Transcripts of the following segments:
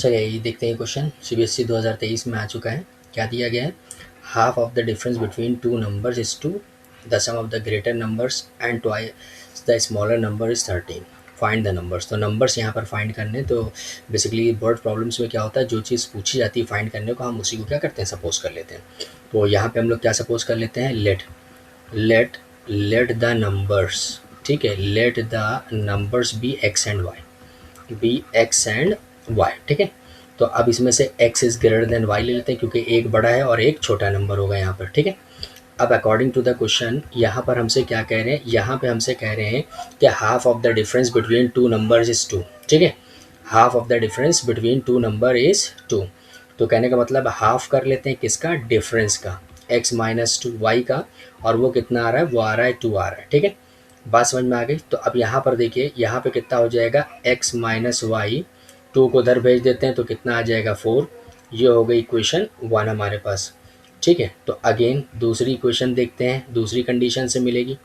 चलिए ये देखते हैं क्वेश्चन सीबीएसई 2023 में आ चुका है। क्या दिया गया है? Half of the difference between two numbers is 2, the sum of the greater numbers and twice the smaller number is 13, find the numbers. तो नंबर्स यहाँ पर फाइंड करने, तो बेसिकली बोर्ड प्रॉब्लम्स में क्या होता है, जो चीज़ पूछी जाती है फाइंड करने को, हम उसी को क्या करते हैं, सपोज कर लेते हैं। तो यहाँ पे हम लोग क्या सपोज कर लेते हैं, लेट द नंबर्स, ठीक है, let the numbers be x and y, ठीक है। तो अब इसमें से x is greater than y ले लेते हैं, क्योंकि एक बड़ा है और एक छोटा नंबर होगा यहाँ पर, ठीक है। अब अकॉर्डिंग टू द क्वेश्चन यहाँ पर हमसे क्या कह रहे हैं, यहाँ पे हमसे कह रहे हैं कि half of the difference between two numbers is 2, ठीक है। Half of the difference between to number is 2। तो कहने का मतलब हाफ कर लेते हैं किसका, डिफरेंस का, x माइनस 2 वाई का, और वो कितना आ रहा है, वो आ रहा है 2 आ रहा है, ठीक है। बात समझ में आ गई। तो अब यहाँ पर देखिए, यहाँ पे कितना हो जाएगा, x माइनस वाई, 2 को उधर भेज देते हैं तो कितना आ जाएगा 4। ये हो गई इक्वेशन 1 हमारे पास, ठीक है। तो अगेन दूसरी इक्वेशन देखते हैं, दूसरी कंडीशन से मिलेगी।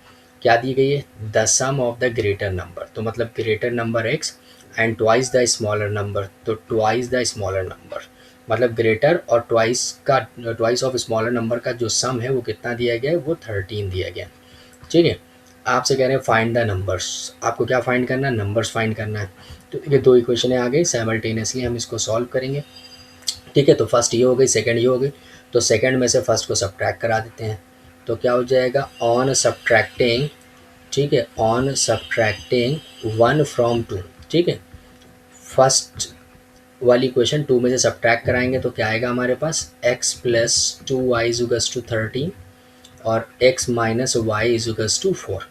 क्या दी गई है, the sum of the greater number, तो मतलब greater number x and twice the smaller number, तो ट्वाइस द स्मॉलर नंबर मतलब ग्रेटर और ट्वाइस ऑफ स्मॉलर नंबर का जो सम है वो कितना दिया गया है, वो 13 दिया गया है, ठीक है। आपसे कह रहे हैं फाइंड द नंबर्स, आपको क्या फाइंड करना है, नंबर्स फाइंड करना है। तो देखिए दो इक्वेशन आ गई, साइमल्टेनियसली हम इसको सॉल्व करेंगे, ठीक है। तो फर्स्ट ये हो गई, सेकंड ये हो गई, तो सेकंड में से फर्स्ट को सब्ट्रैक्ट करा देते हैं। तो क्या हो जाएगा, ऑन सब्ट्रैक्टिंग, ठीक है, ऑन सब्ट्रैक्टिंग 1 फ्रॉम 2, ठीक है। फर्स्ट वाली इक्वेशन 2 में से सब्ट्रैक्ट कराएंगे तो क्या आएगा हमारे पास, x plus 2y is to 13 और x minus y is to 4।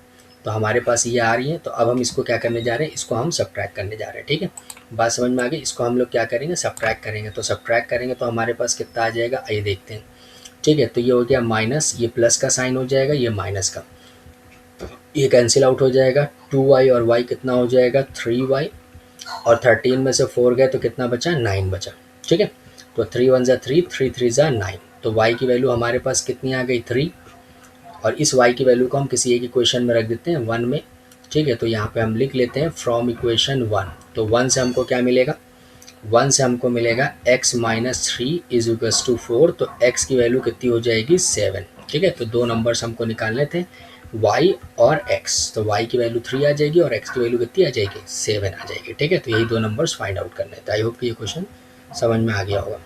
तो हमारे पास ये आ रही है। तो अब हम इसको क्या करने जा रहे हैं, इसको हम सब्ट्रैक्ट करने जा रहे हैं, ठीक है। बात समझ में आ गई। इसको हम लोग क्या करेंगे, सब्ट्रैक्ट करेंगे। तो सब्ट्रैक्ट करेंगे तो हमारे पास कितना आ जाएगा, आइए देखते हैं, ठीक है। तो ये हो गया माइनस, ये प्लस का साइन हो जाएगा, ये माइनस का, ये कैंसिल आउट हो जाएगा। 2y और y कितना हो जाएगा, 3y, और 13 में से 4 गए तो कितना बचा, 9 बचा, ठीक है। तो 3 1 ज़ा 3, 3 3 ज़ा 9। तो y की वैल्यू हमारे पास कितनी आ गई, 3, और इस y की वैल्यू को हम किसी एक इक्वेशन में रख देते हैं 1 में, ठीक है। तो यहाँ पे हम लिख लेते हैं फ्रॉम इक्वेशन 1। तो 1 से हमको क्या मिलेगा, 1 से हमको मिलेगा x minus 3 is equals to 4। तो x की वैल्यू कितनी हो जाएगी, 7, ठीक है। तो दो नंबर्स हमको निकालने थे, y और x। तो y की वैल्यू 3 आ जाएगी और x की वैल्यू कितनी आ जाएगी, 7 आ जाएगी, ठीक है। तो यही दो नंबर्स फाइंड आउट करने थे। आई होप कि ये क्वेश्चन समझ में आ गया होगा।